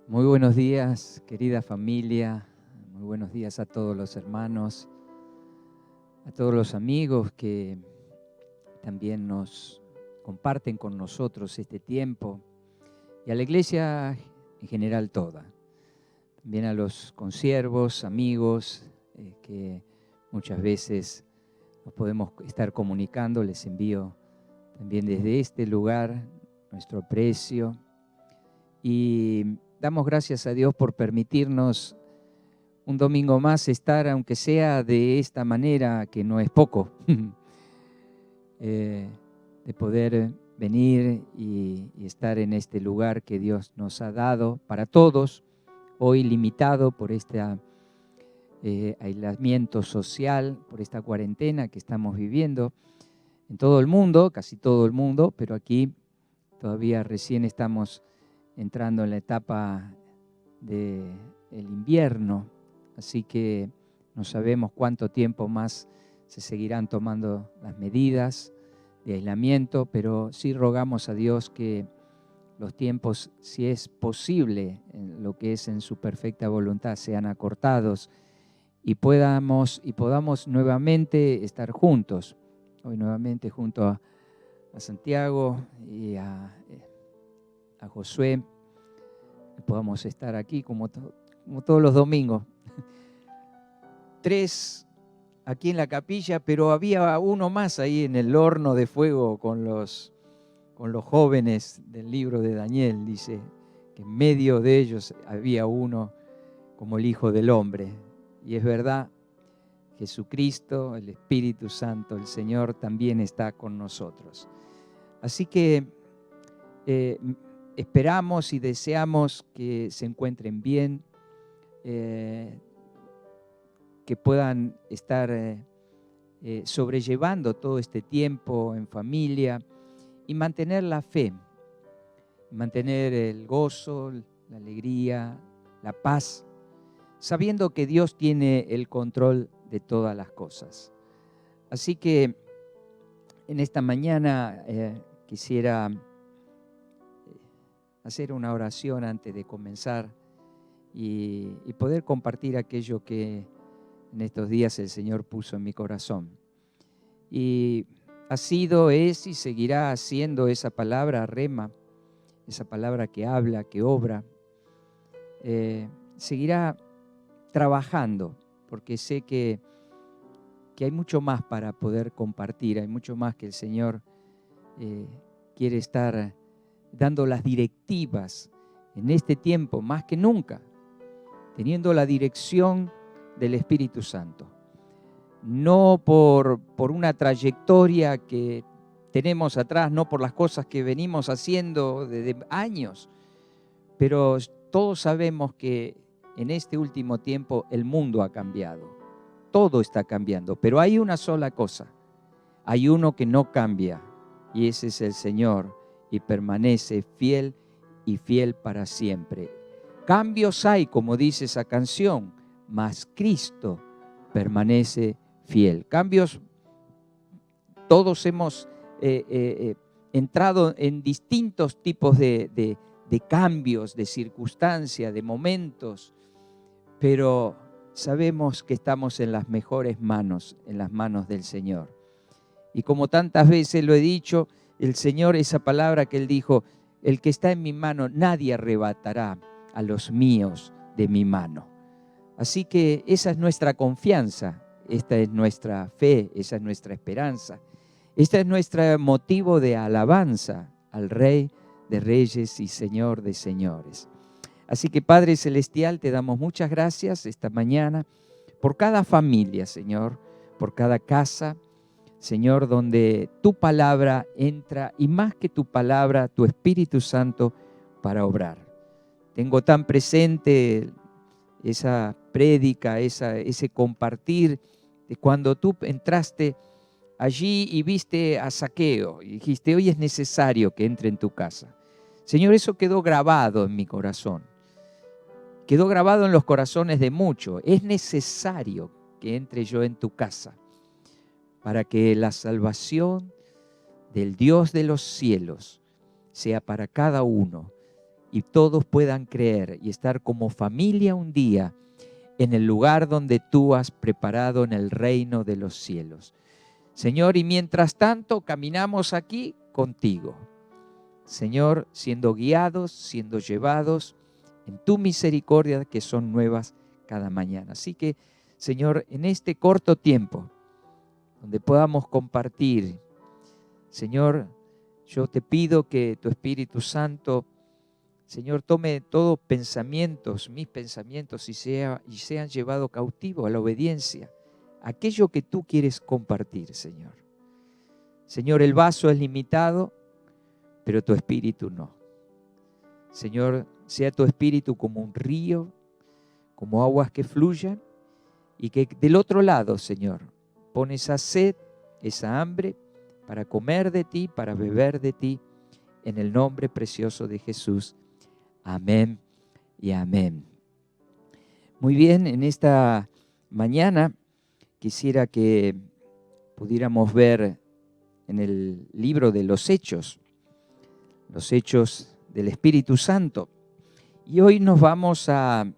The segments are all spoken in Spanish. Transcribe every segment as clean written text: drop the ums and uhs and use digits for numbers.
Muy buenos días, querida familia. Muy buenos días a todos los hermanos, a todos los amigos que también nos comparten con nosotros este tiempo y a la iglesia en general toda. También a los consiervos, amigos que muchas veces nos podemos estar comunicando. Les envío también desde este lugar nuestro aprecio y damos gracias a Dios por permitirnos un domingo más estar, aunque sea de esta manera, que no es poco, de poder venir y estar en este lugar que Dios nos ha dado para todos, hoy limitado por este aislamiento social, por esta cuarentena que estamos viviendo en todo el mundo, casi todo el mundo, pero aquí todavía recién estamos entrando en la etapa del invierno, así que no sabemos cuánto tiempo más se seguirán tomando las medidas de aislamiento, pero sí rogamos a Dios que los tiempos, si es posible, en lo que es en su perfecta voluntad, sean acortados y podamos nuevamente estar juntos. Hoy nuevamente junto a Santiago y a Josué, podamos estar aquí como todos los domingos. 3 aquí en la capilla, pero había uno más ahí en el horno de fuego con los jóvenes del libro de Daniel. Dice que en medio de ellos había uno como el Hijo del Hombre. Y es verdad, Jesucristo, el Espíritu Santo, el Señor también está con nosotros. Así que esperamos y deseamos que se encuentren bien, que puedan estar sobrellevando todo este tiempo en familia y mantener la fe, mantener el gozo, la alegría, la paz, sabiendo que Dios tiene el control de todas las cosas. Así que en esta mañana quisiera hacer una oración antes de comenzar y poder compartir aquello que en estos días el Señor puso en mi corazón. Y ha sido, es y seguirá siendo esa palabra rema, esa palabra que habla, que obra. Seguirá trabajando, porque sé que hay mucho más para poder compartir, hay mucho más que el Señor quiere estar dando las directivas en este tiempo, más que nunca, teniendo la dirección del Espíritu Santo. No por una trayectoria que tenemos atrás, no por las cosas que venimos haciendo desde años, pero todos sabemos que en este último tiempo el mundo ha cambiado, todo está cambiando, pero hay una sola cosa, hay uno que no cambia y ese es el Señor y permanece fiel y fiel para siempre. Cambios hay, como dice esa canción, mas Cristo permanece fiel. Cambios, todos hemos entrado en distintos tipos de cambios, de circunstancias, de momentos, pero sabemos que estamos en las mejores manos, en las manos del Señor. Y como tantas veces lo he dicho, el Señor, esa palabra que Él dijo, el que está en mi mano, nadie arrebatará a los míos de mi mano. Así que esa es nuestra confianza, esta es nuestra fe, esa es nuestra esperanza. Este es nuestro motivo de alabanza al Rey de Reyes y Señor de Señores. Así que Padre Celestial, te damos muchas gracias esta mañana por cada familia, Señor, por cada casa, Señor, donde tu palabra entra y más que tu palabra, tu Espíritu Santo para obrar. Tengo tan presente esa prédica, ese compartir de cuando tú entraste allí y viste a Zaqueo y dijiste, hoy es necesario que entre en tu casa. Señor, eso quedó grabado en mi corazón. Quedó grabado en los corazones de muchos. Es necesario que entre yo en tu casa para que la salvación del Dios de los cielos sea para cada uno y todos puedan creer y estar como familia un día en el lugar donde tú has preparado en el reino de los cielos. Señor, y mientras tanto caminamos aquí contigo. Señor, siendo guiados, siendo llevados en tu misericordia que son nuevas cada mañana. Así que, Señor, en este corto tiempo, donde podamos compartir, Señor, yo te pido que tu Espíritu Santo, Señor, tome todos pensamientos, mis pensamientos, y sean llevados cautivos a la obediencia, aquello que tú quieres compartir, Señor. Señor, el vaso es limitado, pero tu Espíritu no. Señor, sea tu Espíritu como un río, como aguas que fluyan, y que del otro lado, Señor, pone esa sed, esa hambre, para comer de ti, para beber de ti, en el nombre precioso de Jesús. Amén y amén. Muy bien, en esta mañana quisiera que pudiéramos ver en el libro de los Hechos del Espíritu Santo. Y hoy nos vamos a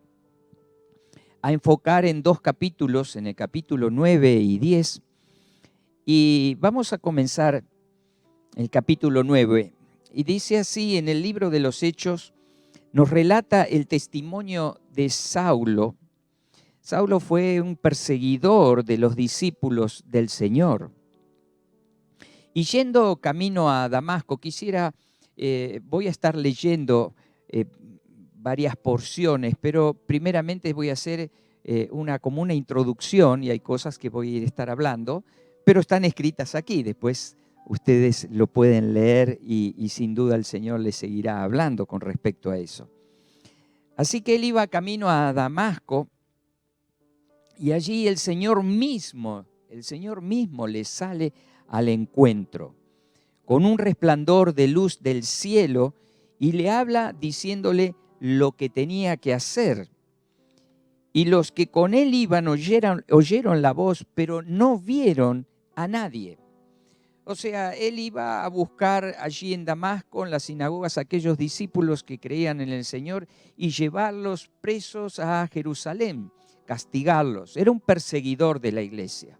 enfocar en dos capítulos, en el capítulo 9 y 10. Y vamos a comenzar el capítulo 9. Y dice así en el libro de los Hechos, nos relata el testimonio de Saulo. Saulo fue un perseguidor de los discípulos del Señor. Y yendo camino a Damasco, voy a estar leyendo varias porciones, pero primeramente voy a hacer como una introducción, y hay cosas que voy a estar hablando, pero están escritas aquí. Después ustedes lo pueden leer y sin duda el Señor les seguirá hablando con respecto a eso. Así que él iba camino a Damasco y allí el Señor mismo le sale al encuentro con un resplandor de luz del cielo y le habla diciéndole lo que tenía que hacer. Y los que con él iban oyeron la voz, pero no vieron a nadie. O sea, él iba a buscar allí en Damasco, en las sinagogas, a aquellos discípulos que creían en el Señor y llevarlos presos a Jerusalén, castigarlos. Era un perseguidor de la iglesia.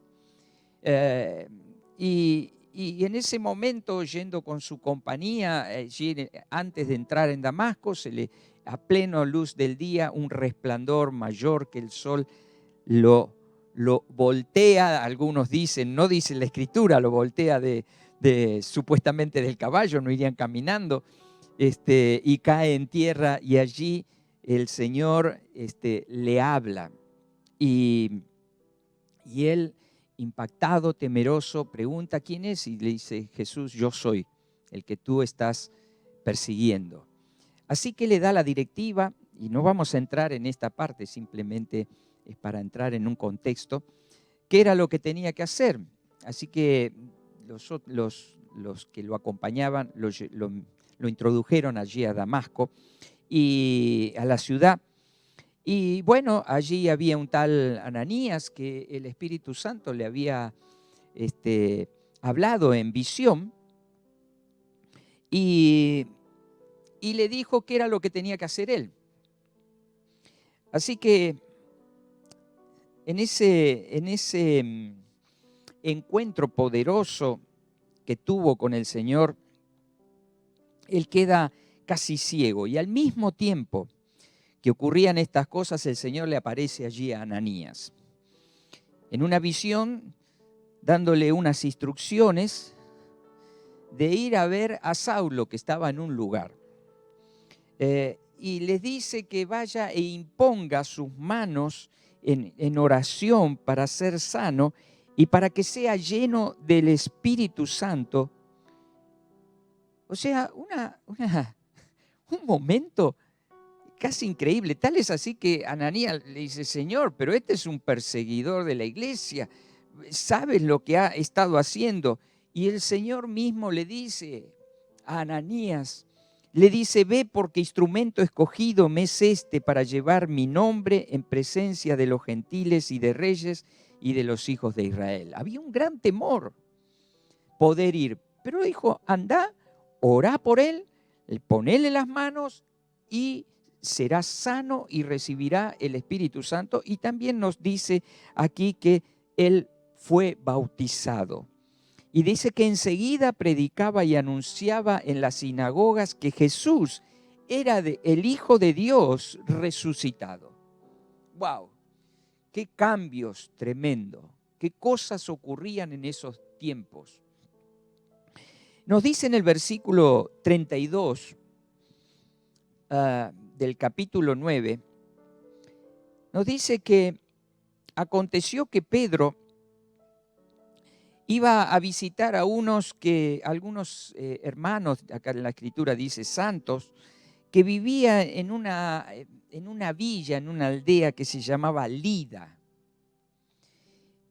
Y en ese momento, yendo con su compañía, allí, antes de entrar en Damasco, a plena luz del día, un resplandor mayor que el sol lo voltea, algunos dicen, no dice la Escritura, lo voltea supuestamente del caballo, no irían caminando, y cae en tierra, y allí el Señor le habla. Y él, impactado, temeroso, pregunta quién es, y le dice: Jesús, yo soy el que tú estás persiguiendo. Así que le da la directiva, y no vamos a entrar en esta parte, simplemente es para entrar en un contexto, qué era lo que tenía que hacer. Así que los que lo acompañaban lo introdujeron allí a Damasco y a la ciudad. Y bueno, allí había un tal Ananías que el Espíritu Santo le había hablado en visión y le dijo qué era lo que tenía que hacer él. Así que en ese encuentro poderoso que tuvo con el Señor, él queda casi ciego, y al mismo tiempo que ocurrían estas cosas, el Señor le aparece allí a Ananías en una visión, dándole unas instrucciones de ir a ver a Saulo, que estaba en un lugar. Y les dice que vaya e imponga sus manos en oración para ser sano y para que sea lleno del Espíritu Santo. O sea, un momento casi increíble. Tal es así que Ananías le dice: Señor, pero este es un perseguidor de la iglesia. ¿Sabes lo que ha estado haciendo? Y el Señor mismo le dice a Ananías, le dice: ve, porque instrumento escogido me es para llevar mi nombre en presencia de los gentiles y de reyes y de los hijos de Israel. Había un gran temor poder ir, pero dijo: anda, orá por él, ponele las manos y será sano y recibirá el Espíritu Santo. Y también nos dice aquí que él fue bautizado. Y dice que enseguida predicaba y anunciaba en las sinagogas que Jesús era el Hijo de Dios resucitado. ¡Wow! ¡Qué cambios tremendos! ¿Qué cosas ocurrían en esos tiempos? Nos dice en el versículo 32 del capítulo 9, nos dice que aconteció que Pedro iba a visitar a algunos hermanos, acá en la escritura dice santos, que vivían en una villa, en una aldea que se llamaba Lida.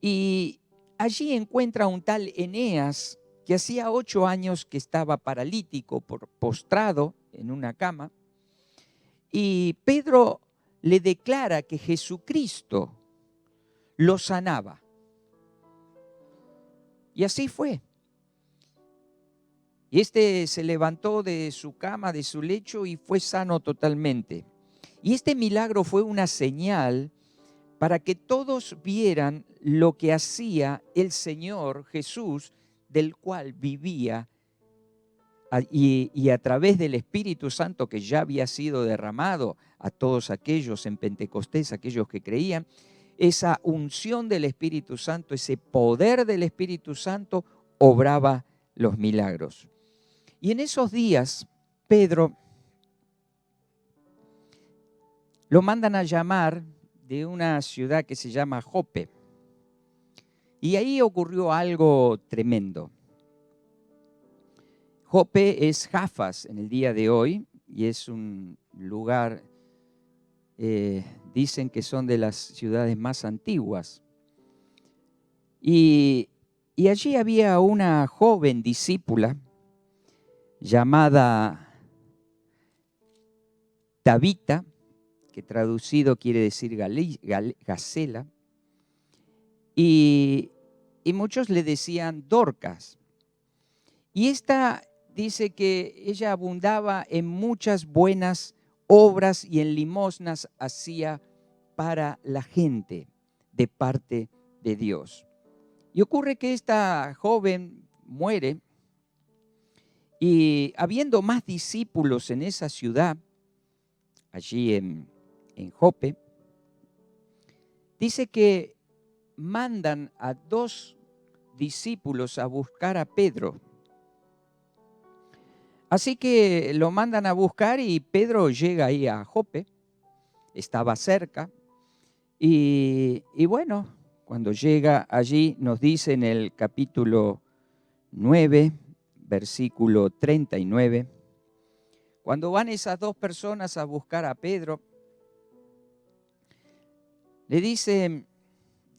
Y allí encuentra a un tal Eneas que hacía 8 años que estaba paralítico, postrado en una cama. Y Pedro le declara que Jesucristo lo sanaba. Y así fue. Y se levantó de su cama, de su lecho, y fue sano totalmente. Y este milagro fue una señal para que todos vieran lo que hacía el Señor Jesús, del cual vivía, y a través del Espíritu Santo que ya había sido derramado a todos aquellos en Pentecostés, aquellos que creían. Esa unción del Espíritu Santo, ese poder del Espíritu Santo obraba los milagros. Y en esos días, Pedro lo mandan a llamar de una ciudad que se llama Jope. Y ahí ocurrió algo tremendo. Jope es Jafas en el día de hoy y es un lugar, dicen que son de las ciudades más antiguas. Y allí había una joven discípula llamada Tabita, que traducido quiere decir Gacela, y muchos le decían Dorcas. Y esta dice que ella abundaba en muchas buenas obras y en limosnas hacía para la gente de parte de Dios. Y ocurre que esta joven muere y habiendo más discípulos en esa ciudad, allí en Jope, dice que mandan a 2 discípulos a buscar a Pedro. Así que lo mandan a buscar y Pedro llega ahí a Jope, estaba cerca, y bueno, cuando llega allí nos dice en el capítulo 9, versículo 39, cuando van esas 2 personas a buscar a Pedro, le dice,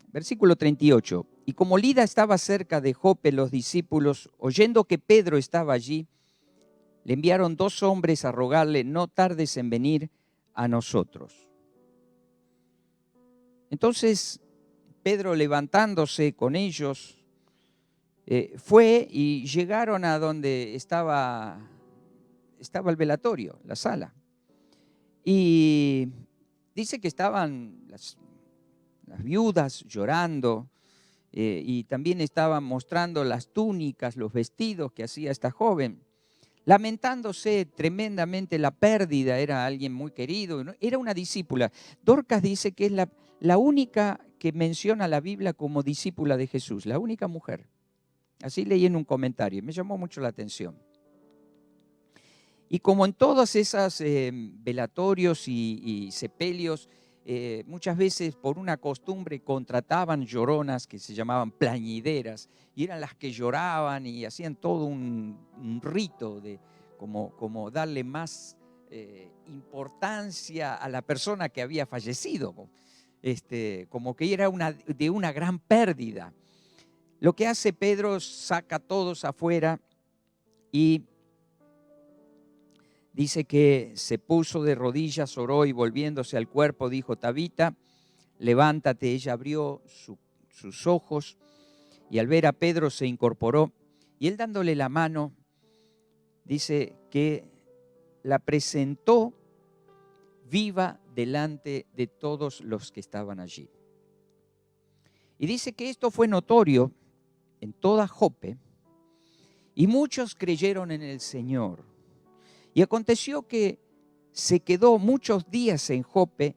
versículo 38, y como Lida estaba cerca de Jope, los discípulos, oyendo que Pedro estaba allí, le enviaron 2 hombres a rogarle, no tardes en venir a nosotros. Entonces, Pedro, levantándose con ellos, fue y llegaron a donde estaba el velatorio, la sala. Y dice que estaban las viudas llorando, y también estaban mostrando las túnicas, los vestidos que hacía esta joven, lamentándose tremendamente la pérdida. Era alguien muy querido, ¿no? Era una discípula. Dorcas dice que es la única que menciona la Biblia como discípula de Jesús, la única mujer. Así leí en un comentario, me llamó mucho la atención. Y como en todos esos velatorios y sepelios, muchas veces por una costumbre contrataban lloronas que se llamaban plañideras, y eran las que lloraban y hacían todo un rito de como darle más importancia a la persona que había fallecido, como que era de una gran pérdida. Lo que hace Pedro, saca a todos afuera y dice que se puso de rodillas, oró y volviéndose al cuerpo dijo, Tabita, levántate. Ella abrió sus ojos y al ver a Pedro se incorporó, y él dándole la mano, dice que la presentó viva delante de todos los que estaban allí. Y dice que esto fue notorio en toda Jope, y muchos creyeron en el Señor. Y aconteció que se quedó muchos días en Jope,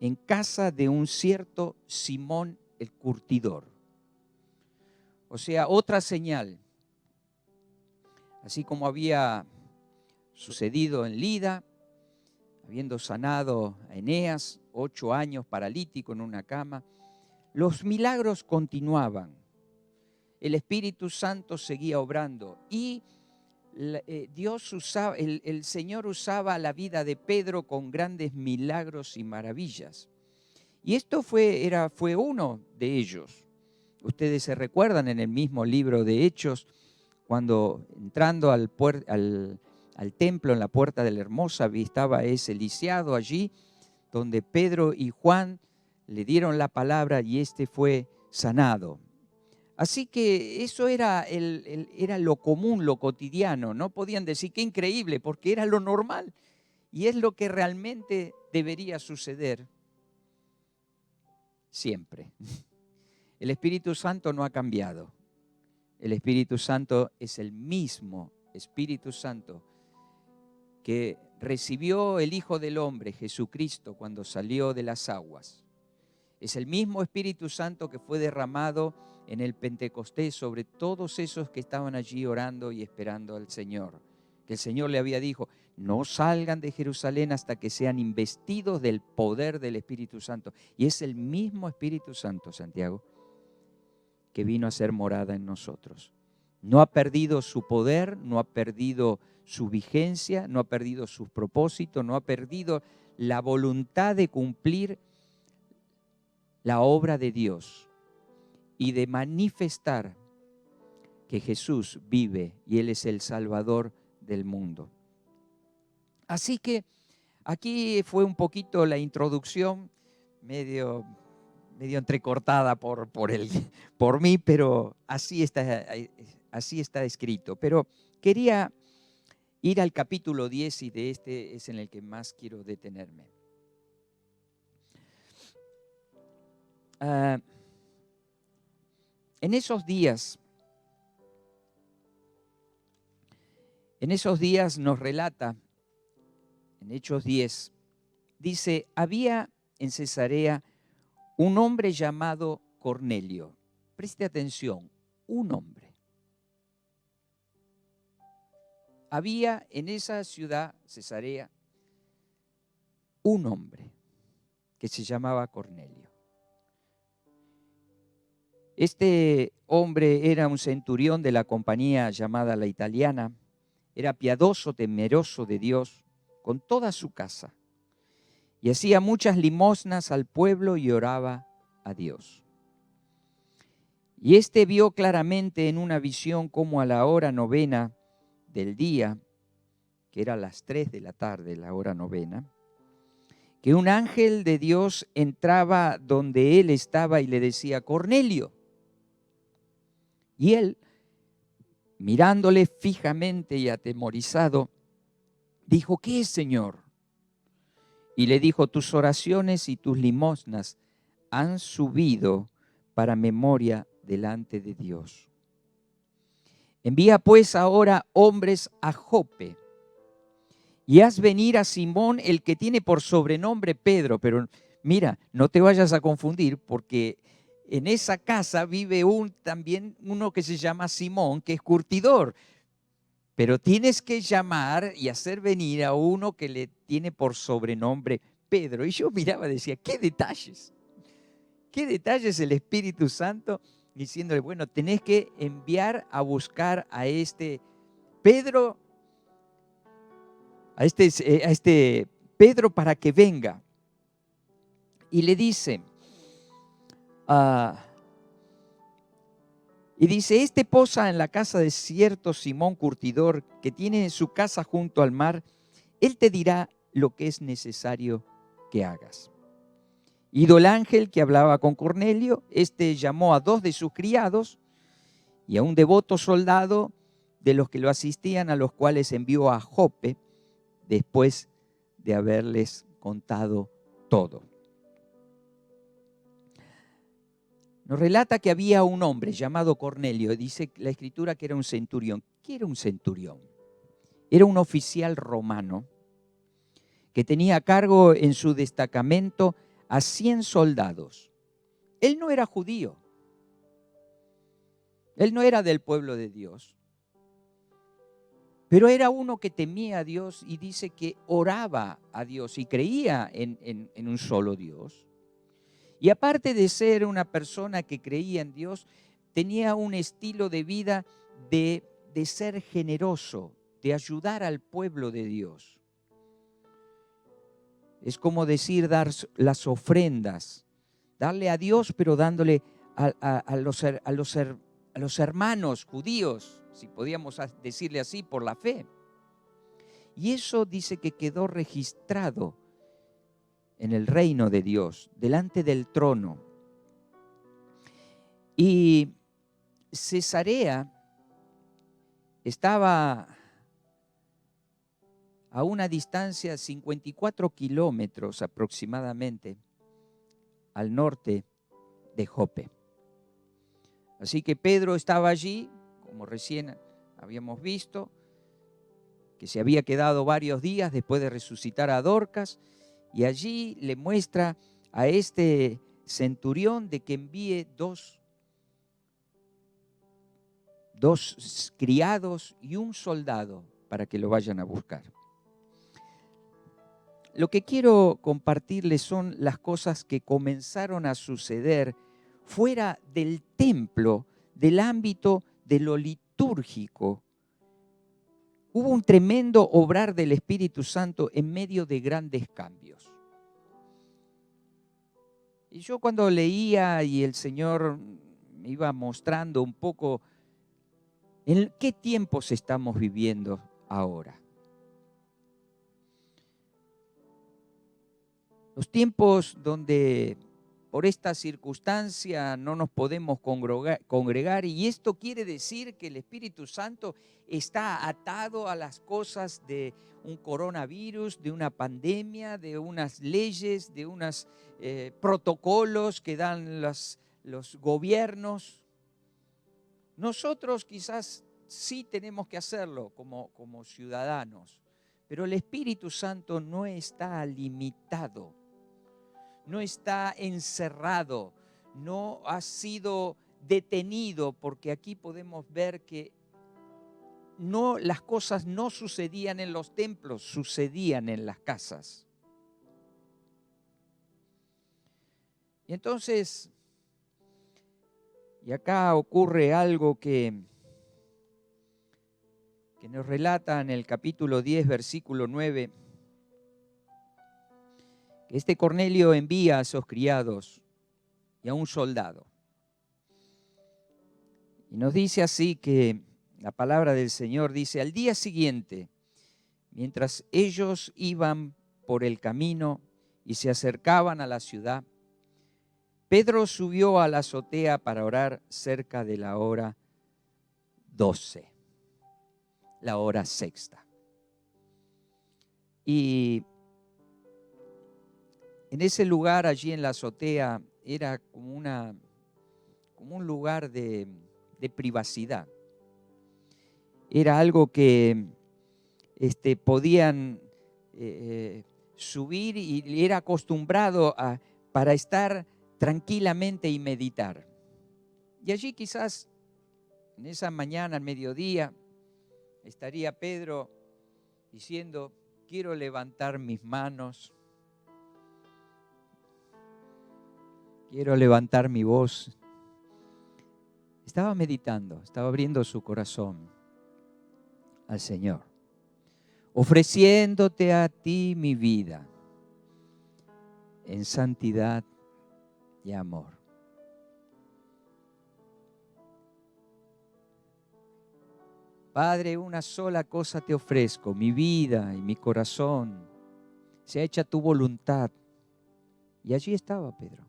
en casa de un cierto Simón el curtidor. O sea, otra señal. Así como había sucedido en Lida, habiendo sanado a Eneas, 8 años paralítico en una cama, los milagros continuaban. El Espíritu Santo seguía obrando y el Señor usaba la vida de Pedro con grandes milagros y maravillas. Y esto fue uno de ellos. Ustedes se recuerdan en el mismo libro de Hechos, cuando entrando al templo en la puerta de la Hermosa, estaba ese lisiado allí, donde Pedro y Juan le dieron la palabra y este fue sanado. Así que eso era lo común, lo cotidiano. No podían decir qué increíble, porque era lo normal. Y es lo que realmente debería suceder siempre. El Espíritu Santo no ha cambiado. El Espíritu Santo es el mismo Espíritu Santo que recibió el Hijo del Hombre, Jesucristo, cuando salió de las aguas. Es el mismo Espíritu Santo que fue derramado en el Pentecostés sobre todos esos que estaban allí orando y esperando al Señor. Que el Señor le había dicho, no salgan de Jerusalén hasta que sean investidos del poder del Espíritu Santo. Y es el mismo Espíritu Santo, Santiago, que vino a ser morada en nosotros. No ha perdido su poder, no ha perdido su vigencia, no ha perdido sus propósitos, no ha perdido la voluntad de cumplir la obra de Dios y de manifestar que Jesús vive y Él es el Salvador del mundo. Así que aquí fue un poquito la introducción, medio entrecortada por mí, pero así está escrito. Pero quería ir al capítulo 10 y de este es en el que más quiero detenerme. En esos días nos relata, en Hechos 10, dice, había en Cesarea un hombre llamado Cornelio. Preste atención, un hombre. Había en esa ciudad, Cesarea, un hombre que se llamaba Cornelio. Este hombre era un centurión de la compañía llamada La Italiana, era piadoso, temeroso de Dios, con toda su casa, y hacía muchas limosnas al pueblo y oraba a Dios. Y este vio claramente en una visión como a la hora 9 del día, que era a las 3 de la tarde, la hora 9, que un ángel de Dios entraba donde él estaba y le decía, Cornelio. Y él, mirándole fijamente y atemorizado, dijo, ¿qué es, Señor? Y le dijo, tus oraciones y tus limosnas han subido para memoria delante de Dios. Envía pues ahora hombres a Jope y haz venir a Simón, el que tiene por sobrenombre Pedro. Pero mira, no te vayas a confundir, porque en esa casa vive también uno que se llama Simón, que es curtidor. Pero tienes que llamar y hacer venir a uno que le tiene por sobrenombre Pedro. Y yo miraba y decía, ¿qué detalles? ¿Qué detalles el Espíritu Santo diciéndole, bueno, tenés que enviar a buscar a este Pedro, a este Pedro para que venga? Y le dice, y dice, este posa en la casa de cierto Simón curtidor que tiene su casa junto al mar. Él te dirá lo que es necesario que hagas. Ido el ángel que hablaba con Cornelio, este llamó a 2 de sus criados y a un devoto soldado de los que lo asistían, a los cuales envió a Jope después de haberles contado todo. Nos relata que había un hombre llamado Cornelio, dice la Escritura que era un centurión. ¿Qué era un centurión? Era un oficial romano que tenía a cargo en su destacamento a 100 soldados. Él no era judío, él no era del pueblo de Dios, pero era uno que temía a Dios y dice que oraba a Dios y creía en un solo Dios. Y aparte de ser una persona que creía en Dios, tenía un estilo de vida de ser generoso, de ayudar al pueblo de Dios. Es como decir, dar las ofrendas, darle a Dios, pero dándole a los hermanos judíos, si podíamos decirle así, por la fe. Y eso dice que quedó registrado en el reino de Dios, delante del trono. Y Cesarea estaba a una distancia de 54 kilómetros aproximadamente al norte de Jope. Así que Pedro estaba allí, como recién habíamos visto, que se había quedado varios días después de resucitar a Dorcas, y allí le muestra a este centurión de que envíe dos criados y un soldado para que lo vayan a buscar. Lo que quiero compartirles son las cosas que comenzaron a suceder fuera del templo, del ámbito de lo litúrgico. Hubo un tremendo obrar del Espíritu Santo en medio de grandes cambios. Y yo cuando leía y el Señor me iba mostrando un poco en qué tiempos estamos viviendo ahora. Los tiempos donde por esta circunstancia no nos podemos congregar, y esto quiere decir que el Espíritu Santo está atado a las cosas de un coronavirus, de una pandemia, de unas leyes, de unos protocolos que dan los gobiernos. Nosotros quizás sí tenemos que hacerlo como ciudadanos, pero el Espíritu Santo no está limitado, no está encerrado, no ha sido detenido, porque aquí podemos ver que las cosas no sucedían en los templos, sucedían en las casas. Y entonces, y acá ocurre algo que nos relata en el capítulo 10, versículo 9, que este Cornelio envía a esos criados y a un soldado. Y nos dice así que la palabra del Señor dice: al día siguiente, mientras ellos iban por el camino y se acercaban a la ciudad, Pedro subió a la azotea para orar cerca de la hora 12, la hora sexta. Y en ese lugar, allí en la azotea, era como un lugar de privacidad. Era algo que podían subir, y era acostumbrado para estar tranquilamente y meditar. Y allí quizás en esa mañana, al mediodía, estaría Pedro diciendo: quiero levantar mis manos, quiero levantar mi voz. Estaba meditando, estaba abriendo su corazón al Señor, ofreciéndote a ti mi vida en santidad y amor. Padre, una sola cosa te ofrezco, mi vida y mi corazón, sea hecha tu voluntad. Y allí estaba Pedro.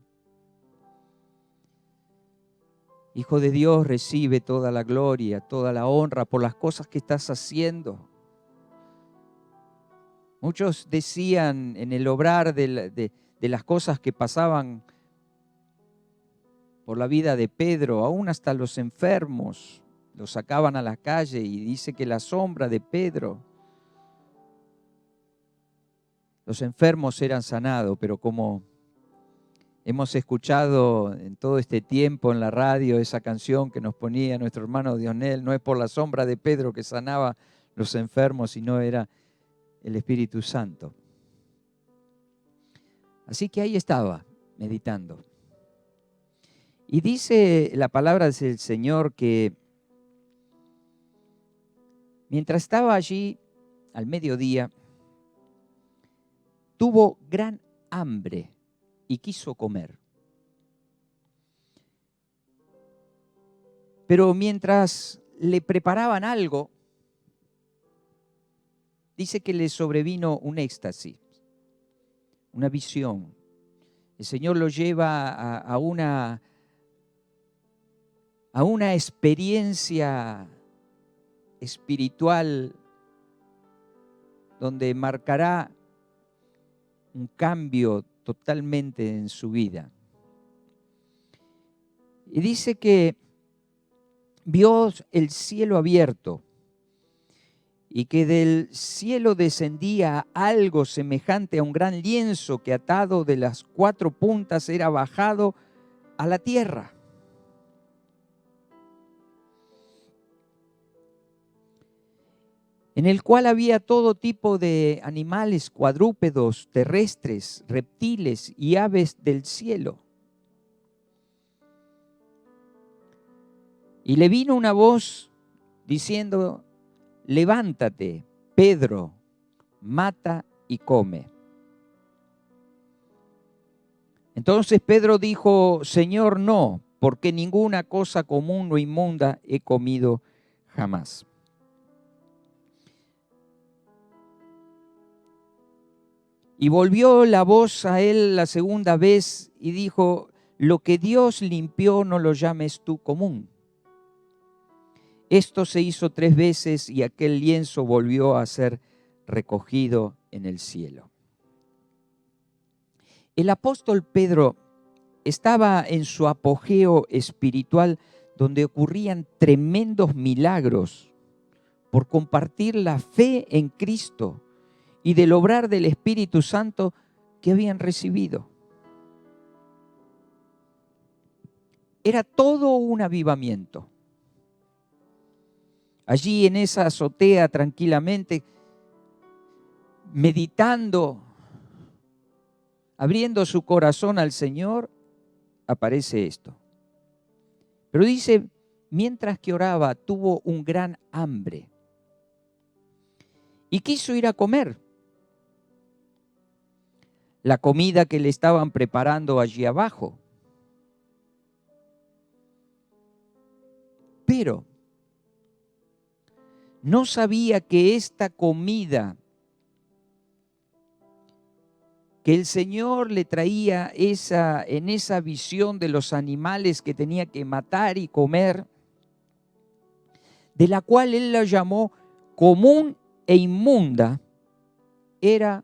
Hijo de Dios, recibe toda la gloria, toda la honra por las cosas que estás haciendo. Muchos decían en el obrar de las cosas que pasaban por la vida de Pedro, aún hasta los enfermos los sacaban a la calle, y dice que la sombra de Pedro, los enfermos eran sanados. Pero como hemos escuchado en todo este tiempo en la radio esa canción que nos ponía nuestro hermano Dionel, no es por la sombra de Pedro que sanaba los enfermos, sino era el Espíritu Santo. Así que ahí estaba, meditando. Y dice la palabra del Señor que mientras estaba allí al mediodía, tuvo gran hambre y quiso comer. Pero mientras le preparaban algo, dice que le sobrevino un éxtasis, una visión. El Señor lo lleva a una experiencia espiritual donde marcará un cambio totalmente en su vida. Y dice que vio el cielo abierto y que del cielo descendía algo semejante a un gran lienzo que, atado de las 4 puntas, era bajado a la tierra. En el cual había todo tipo de animales, cuadrúpedos, terrestres, reptiles y aves del cielo. Y le vino una voz diciendo: levántate, Pedro, mata y come. Entonces Pedro dijo: Señor, no, porque ninguna cosa común o inmunda he comido jamás. Y volvió la voz a él la segunda vez y dijo: lo que Dios limpió no lo llames tú común. Esto se hizo 3 veces y aquel lienzo volvió a ser recogido en el cielo. El apóstol Pedro estaba en su apogeo espiritual, donde ocurrían tremendos milagros por compartir la fe en Cristo y del obrar del Espíritu Santo que habían recibido. Era todo un avivamiento. Allí en esa azotea, tranquilamente, meditando, abriendo su corazón al Señor, aparece esto. Pero dice, mientras que oraba, tuvo un gran hambre y quiso ir a comer. La comida que le estaban preparando allí abajo. Pero no sabía que esta comida que el Señor le traía en esa visión de los animales que tenía que matar y comer, de la cual él la llamó común e inmunda, era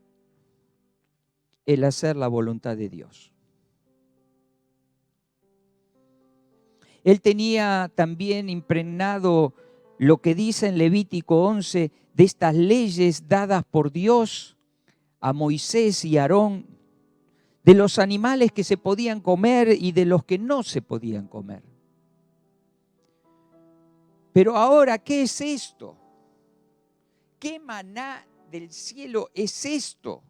el hacer la voluntad de Dios. Él tenía también impregnado lo que dice en Levítico 11 de estas leyes dadas por Dios a Moisés y Aarón, de los animales que se podían comer y de los que no se podían comer. Pero ahora, ¿qué es esto? ¿Qué maná del cielo es esto?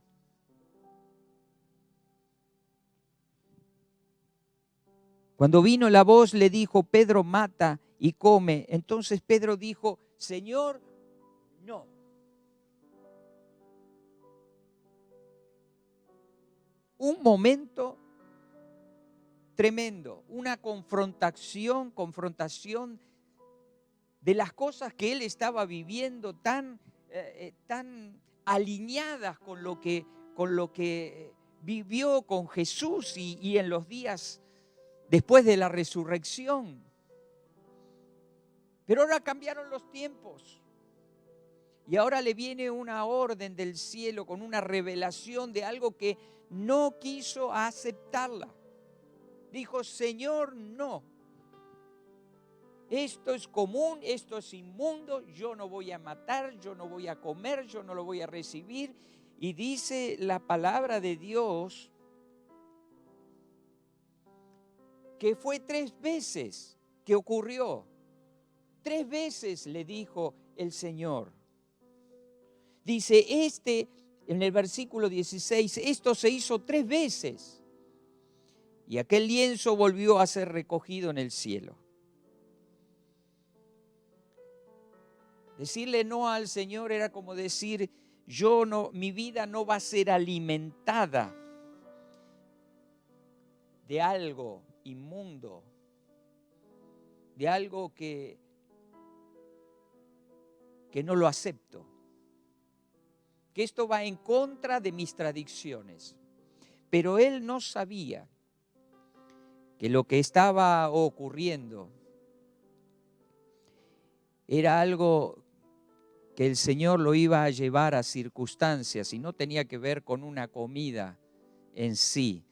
Cuando vino la voz, le dijo: Pedro, mata y come. Entonces Pedro dijo: Señor, no. Un momento tremendo, una confrontación de las cosas que él estaba viviendo tan alineadas con lo que vivió con Jesús y en los días después de la resurrección. Pero ahora cambiaron los tiempos Y ahora le viene una orden del cielo con una revelación de algo que no quiso aceptarla. Dijo, Señor, no. Esto es común, esto es inmundo, yo no voy a matar, yo no voy a comer, yo no lo voy a recibir. Y dice la palabra de Dios que fue 3 veces que ocurrió. 3 veces le dijo el Señor. Dice en el versículo 16, esto se hizo 3 veces. Y aquel lienzo volvió a ser recogido en el cielo. Decirle no al Señor era como decir, mi vida no va a ser alimentada de algo inmundo, de algo que no lo acepto, que esto va en contra de mis tradiciones. Pero él no sabía que lo que estaba ocurriendo era algo que el Señor lo iba a llevar a circunstancias y no tenía que ver con una comida en sí,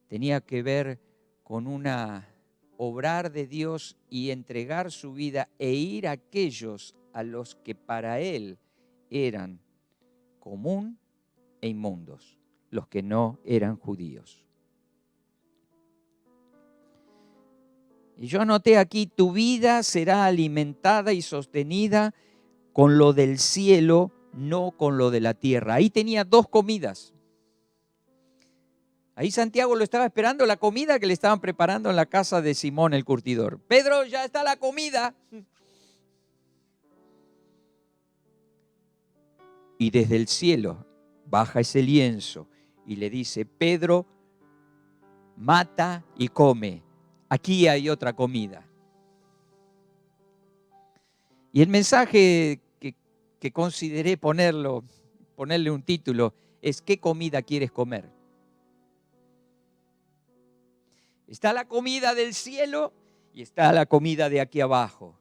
tenía que ver con una obrar de Dios y entregar su vida e ir a aquellos a los que para él eran común e inmundos, los que no eran judíos. Y yo anoté aquí, tu vida será alimentada y sostenida con lo del cielo, no con lo de la tierra. Ahí tenía 2 comidas. Ahí Santiago lo estaba esperando, la comida que le estaban preparando en la casa de Simón el curtidor. Pedro, ya está la comida. Y desde el cielo baja ese lienzo y le dice, Pedro, mata y come. Aquí hay otra comida. Y el mensaje que consideré ponerle un título, es ¿qué comida quieres comer? Está la comida del cielo y está la comida de aquí abajo.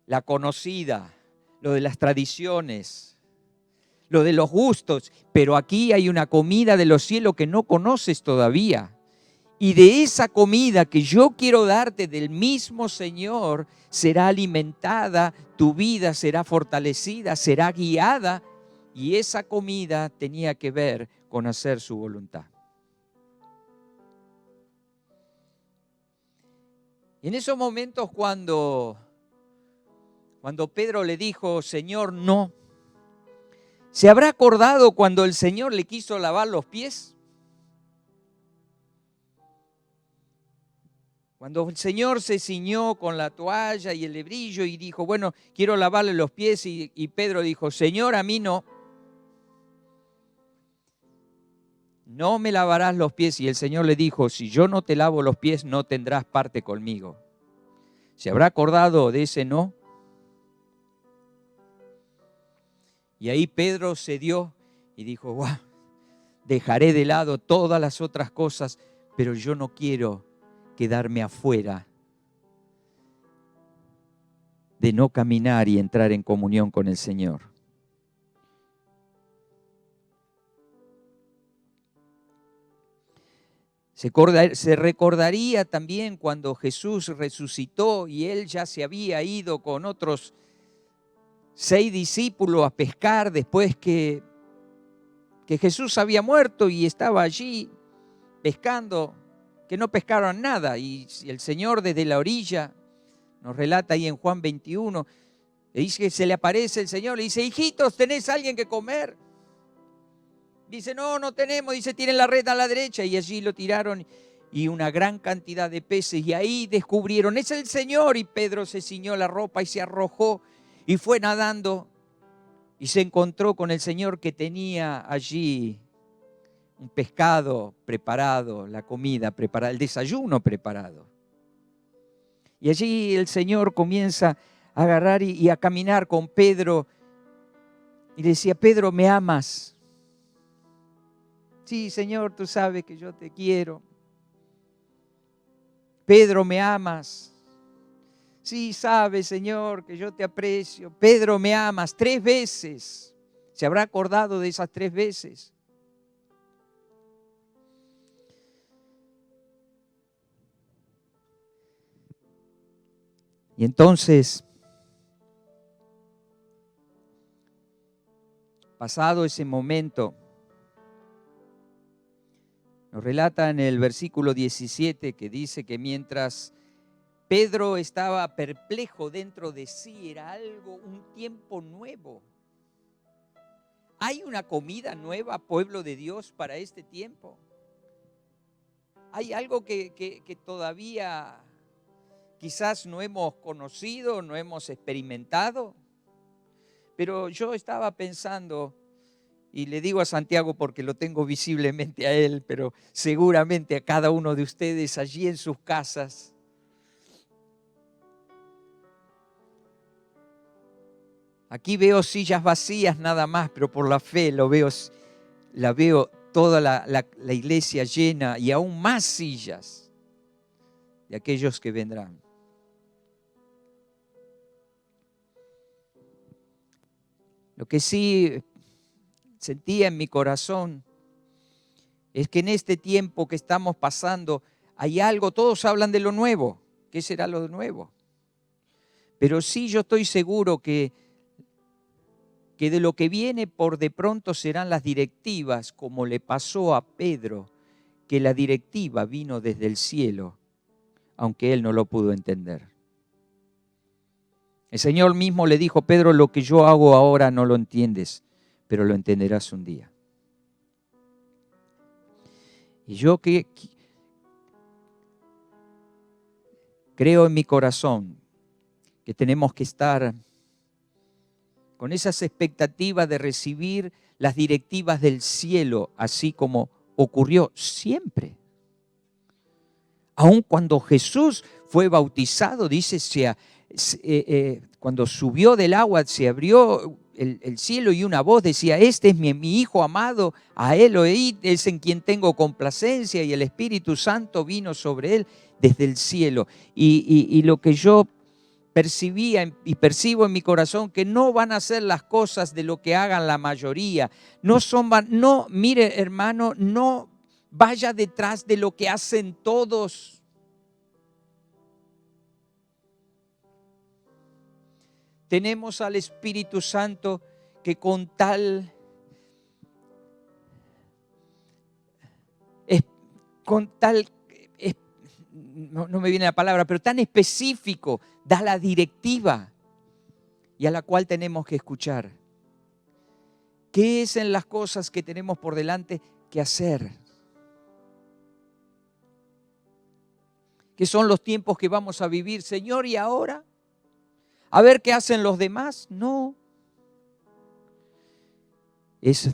La conocida, lo de las tradiciones, lo de los gustos. Pero aquí hay una comida de los cielos que no conoces todavía. Y de esa comida que yo quiero darte del mismo Señor, será alimentada, tu vida será fortalecida, será guiada. Y esa comida tenía que ver con hacer su voluntad. Y en esos momentos cuando Pedro le dijo, Señor, no, ¿se habrá acordado cuando el Señor le quiso lavar los pies? Cuando el Señor se ciñó con la toalla y el lebrillo y dijo, bueno, quiero lavarle los pies, y Pedro dijo, Señor, a mí no. No me lavarás los pies. Y el Señor le dijo, si yo no te lavo los pies, no tendrás parte conmigo. ¿Se habrá acordado de ese no? Y ahí Pedro cedió y dijo, wow, dejaré de lado todas las otras cosas, pero yo no quiero quedarme afuera de no caminar y entrar en comunión con el Señor. Se recordaría también cuando Jesús resucitó y él ya se había ido con otros 6 discípulos a pescar después que Jesús había muerto y estaba allí pescando, que no pescaron nada. Y el Señor desde la orilla, nos relata ahí en Juan 21, le dice que se le aparece el Señor, le dice, hijitos, ¿tenés alguien que comer? Dice, no tenemos. Dice, tienen la red a la derecha. Y allí lo tiraron y una gran cantidad de peces. Y ahí descubrieron, es el Señor. Y Pedro se ciñó la ropa y se arrojó y fue nadando. Y se encontró con el Señor que tenía allí un pescado preparado, la comida preparada, el desayuno preparado. Y allí el Señor comienza a agarrar y a caminar con Pedro. Y le decía, Pedro, ¿me amas? Sí, Señor, tú sabes que yo te quiero. Pedro, ¿me amas? Sí, sabes, Señor, que yo te aprecio. Pedro, me amas 3 veces. ¿Se habrá acordado de esas 3 veces? Y entonces, pasado ese momento, nos relata en el versículo 17 que dice que mientras Pedro estaba perplejo dentro de sí, era algo, un tiempo nuevo. ¿Hay una comida nueva, pueblo de Dios, para este tiempo? ¿Hay algo que todavía quizás no hemos conocido, no hemos experimentado? Pero yo estaba pensando, y le digo a Santiago porque lo tengo visiblemente a él, pero seguramente a cada uno de ustedes allí en sus casas. Aquí veo sillas vacías nada más, pero por la fe la veo toda la iglesia llena y aún más sillas de aquellos que vendrán. Lo que sí sentía en mi corazón es que en este tiempo que estamos pasando hay algo, todos hablan de lo nuevo. ¿Qué será lo nuevo? Pero sí yo estoy seguro que de lo que viene por de pronto serán las directivas, como le pasó a Pedro, que la directiva vino desde el cielo, aunque él no lo pudo entender. El Señor mismo le dijo: Pedro, lo que yo hago ahora no lo entiendes, pero lo entenderás un día. Y yo que creo en mi corazón que tenemos que estar con esas expectativas de recibir las directivas del cielo, así como ocurrió siempre. Aun cuando Jesús fue bautizado, dice, cuando subió del agua se abrió el cielo y una voz decía: este es mi Hijo amado, a él oíd, es en quien tengo complacencia, y el Espíritu Santo vino sobre él desde el cielo. Y lo que yo percibía y percibo en mi corazón, que no van a ser las cosas de lo que hagan la mayoría. No, mire hermano, no vaya detrás de lo que hacen todos. Tenemos al Espíritu Santo que con tal no me viene la palabra, pero tan específico, da la directiva y a la cual tenemos que escuchar. ¿Qué es en las cosas que tenemos por delante que hacer? ¿Qué son los tiempos que vamos a vivir? Señor, ¿y ahora? ¿A ver qué hacen los demás? No. Es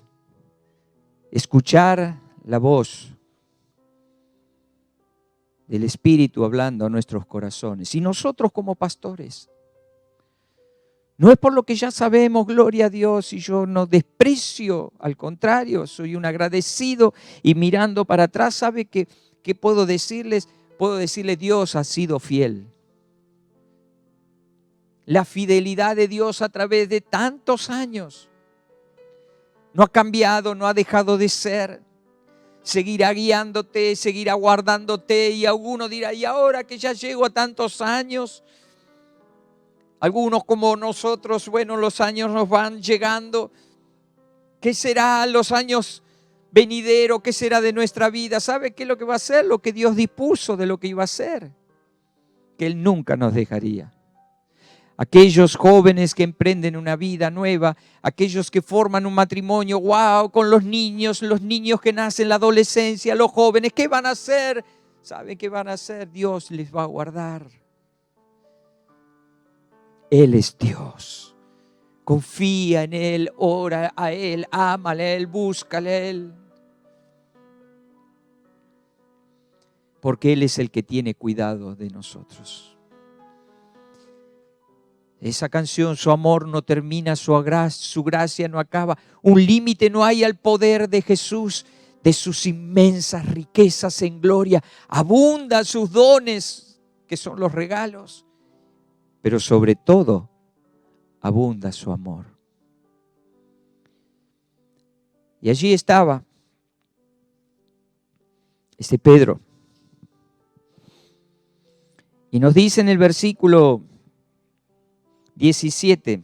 escuchar la voz del Espíritu hablando a nuestros corazones. Y nosotros como pastores, no es por lo que ya sabemos, gloria a Dios, y yo no desprecio, al contrario, soy un agradecido, y mirando para atrás, ¿sabe qué puedo decirles? Puedo decirles: Dios ha sido fiel. La fidelidad de Dios a través de tantos años no ha cambiado, no ha dejado de ser. Seguirá guiándote, seguirá guardándote, y alguno dirá: ¿y ahora que ya llego a tantos años? Algunos como nosotros, bueno, los años nos van llegando. ¿Qué será los años venideros? ¿Qué será de nuestra vida? ¿Sabe qué es lo que va a ser? Lo que Dios dispuso de lo que iba a ser. Que Él nunca nos dejaría. Aquellos jóvenes que emprenden una vida nueva, aquellos que forman un matrimonio, wow, con los niños que nacen en la adolescencia, los jóvenes, ¿qué van a hacer? ¿Saben qué van a hacer? Dios les va a guardar. Él es Dios. Confía en Él, ora a Él, ámale a Él, búscale a Él. Porque Él es el que tiene cuidado de nosotros. Esa canción, su amor no termina, su gracia no acaba. Un límite no hay al poder de Jesús, de sus inmensas riquezas en gloria. Abundan sus dones, que son los regalos. pero sobre todo abunda su amor. Y allí estaba este Pedro. Y nos dice en el versículo 17,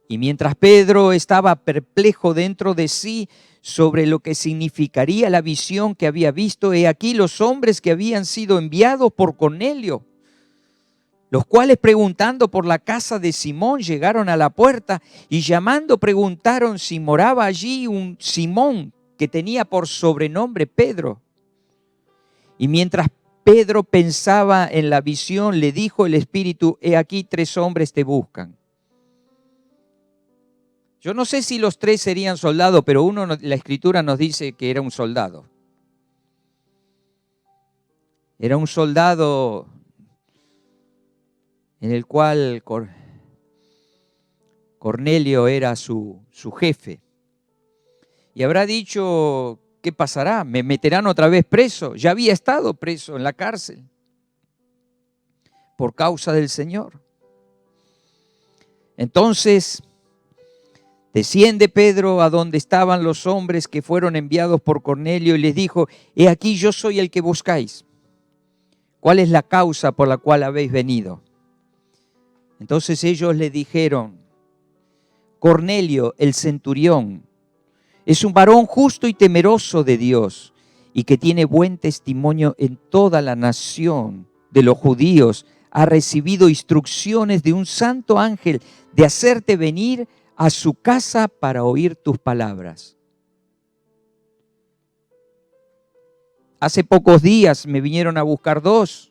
y mientras Pedro estaba perplejo dentro de sí sobre lo que significaría la visión que había visto, he aquí los hombres que habían sido enviados por Cornelio, los cuales preguntando por la casa de Simón llegaron a la puerta y llamando preguntaron si moraba allí un Simón que tenía por sobrenombre Pedro. Y mientras Pedro pensaba en la visión, le dijo el Espíritu, he aquí 3 hombres te buscan. Yo no sé si los 3 serían soldados, pero la Escritura nos dice que era un soldado. Era un soldado en el cual Cornelio era su jefe. Y habrá dicho, ¿qué pasará? ¿Me meterán otra vez preso? Ya había estado preso en la cárcel por causa del Señor. Entonces desciende Pedro a donde estaban los hombres que fueron enviados por Cornelio y les dijo, he aquí yo soy el que buscáis. ¿Cuál es la causa por la cual habéis venido? Entonces ellos le dijeron, Cornelio, el centurión, es un varón justo y temeroso de Dios y que tiene buen testimonio en toda la nación de los judíos. Ha recibido instrucciones de un santo ángel de hacerte venir a su casa para oír tus palabras. Hace pocos días me vinieron a buscar 2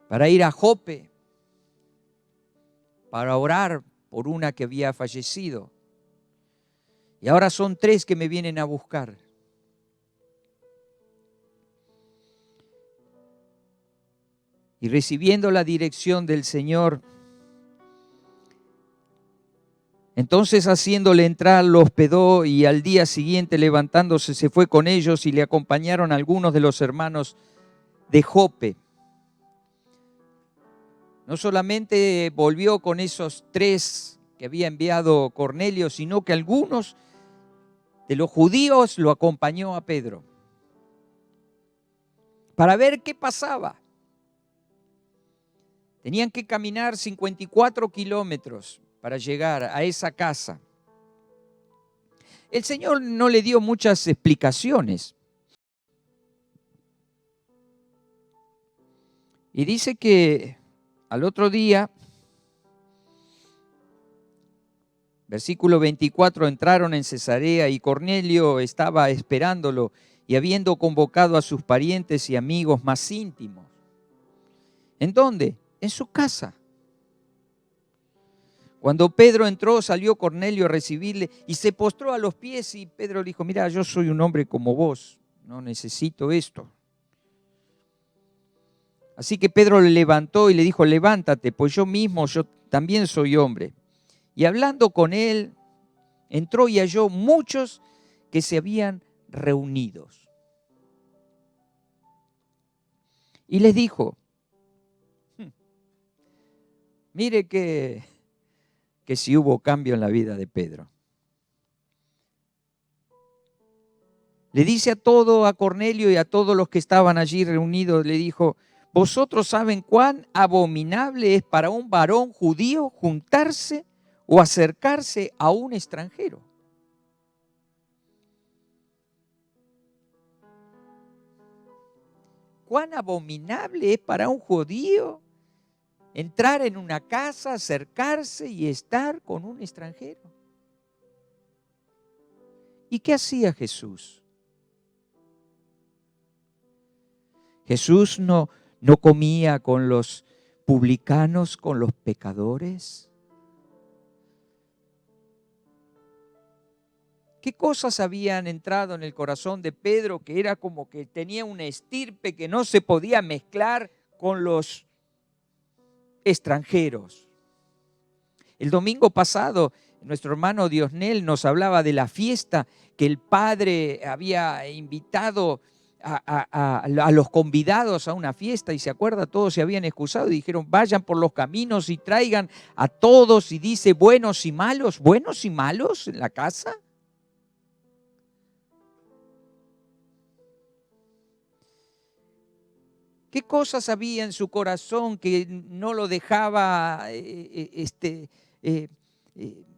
para ir a Jope, para orar por una que había fallecido. Y ahora son 3 que me vienen a buscar. Y recibiendo la dirección del Señor, entonces haciéndole entrar lo hospedó y al día siguiente levantándose se fue con ellos y le acompañaron algunos de los hermanos de Jope. No solamente volvió con esos 3 que había enviado Cornelio, sino que algunos de los judíos lo acompañó a Pedro para ver qué pasaba. Tenían que caminar 54 kilómetros para llegar a esa casa. El Señor no le dio muchas explicaciones. Y dice que al otro día, versículo 24, entraron en Cesarea y Cornelio estaba esperándolo y habiendo convocado a sus parientes y amigos más íntimos. ¿En dónde? En su casa. Cuando Pedro entró, salió Cornelio a recibirle y se postró a los pies y Pedro le dijo, mira, yo soy un hombre como vos, no necesito esto. Así que Pedro le levantó y le dijo, levántate, pues yo también soy hombre. Y hablando con él, entró y halló muchos que se habían reunido. Y les dijo, mire que sí hubo cambio en la vida de Pedro. Le dice a Cornelio y a todos los que estaban allí reunidos, le dijo, vosotros saben cuán abominable es para un varón judío juntarse o acercarse a un extranjero. Cuán abominable es para un judío entrar en una casa, acercarse y estar con un extranjero. ¿Y qué hacía Jesús? Jesús no comía con los publicanos, con los pecadores. ¿Qué cosas habían entrado en el corazón de Pedro que era como que tenía una estirpe que no se podía mezclar con los extranjeros? El domingo pasado, nuestro hermano Diosnel nos hablaba de la fiesta que el padre había invitado a los convidados a una fiesta y se acuerda, todos se habían excusado y dijeron, vayan por los caminos y traigan a todos, y dice buenos y malos en la casa. ¿Qué cosas había en su corazón que no lo dejaba